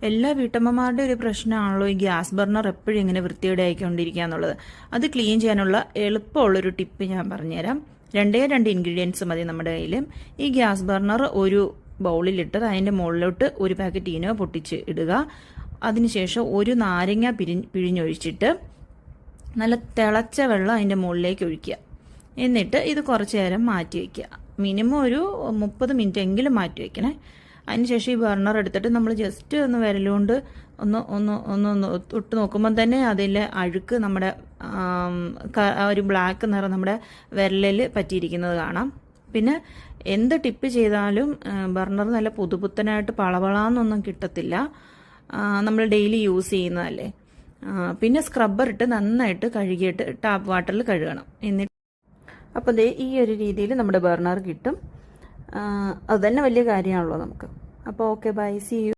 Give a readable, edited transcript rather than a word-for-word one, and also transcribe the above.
എല്ലാ വീട്ടമ്മമാരുടെ ഒരു പ്രശ്നമാണല്ലോ ഈ ഗ്യാസ് ബർണർ എപ്പോഴും ഇങ്ങനെ വൃത്തിയോടെ ആയിക്കൊണ്ടിരിക്കുക എന്നുള്ളത്. അത് ക്ലീൻ ചെയ്യാനുള്ള എളുപ്പമുള്ളൊരു ടിപ്പ് ഞാൻ പറഞ്ഞുതരാം. രണ്ട് ഇൻഗ്രീഡിയൻസ് മതി നമ്മുടെ കയ്യിൽ. ഈ ഗ്യാസ് ബർണർ ഒരു ബൗളിലിട്ട് അതിൻ്റെ മുകളിലോട്ട് ഒരു പാക്കറ്റ് ഈനോ പൊട്ടിച്ച് ഇടുക. അതിനുശേഷം ഒരു നാരങ്ങ പിഴിഞ്ഞൊഴിച്ചിട്ട് നല്ല തിളച്ച വെള്ളം അതിൻ്റെ മുകളിലേക്ക് ഒഴിക്കുക. എന്നിട്ട് ഇത് കുറച്ച് നേരം മാറ്റി വയ്ക്കുക. മിനിമം ഒരു 30 മിനിറ്റ് എങ്കിലും മാറ്റി വയ്ക്കണേ. അതിനുശേഷം ഈ ബർണർ എടുത്തിട്ട് നമ്മൾ ജസ്റ്റ് ഒന്ന് വിരലുകൊണ്ട് ഒന്ന് തൊട്ട് നോക്കുമ്പോൾ തന്നെ അതിലെ അഴുക്ക് നമ്മുടെ ഒരു ബ്ലാക്ക് നിറം നമ്മുടെ വിരലിൽ പറ്റിയിരിക്കുന്നത് കാണാം. പിന്നെ എന്ത് ടിപ്പ് ചെയ്താലും ബർണർ നല്ല പുതുപുത്തനായിട്ട് പളവളാന്നൊന്നും കിട്ടത്തില്ല. നമ്മൾ ഡെയിലി യൂസ് ചെയ്യുന്നതല്ലേ. പിന്നെ സ്ക്രബ്ബർ ഇട്ട് നന്നായിട്ട് കഴുകിയിട്ട് ടാപ്പ് വാട്ടറിൽ കഴുകണം. എന്നിട്ട് അപ്പോൾ ദേ ഈ ഒരു രീതിയിൽ നമ്മുടെ ബർണർ കിട്ടും. അത് തന്നെ വലിയ കാര്യമാണല്ലോ നമുക്ക്. അപ്പോൾ ഓക്കെ, ബൈ, സീ യു.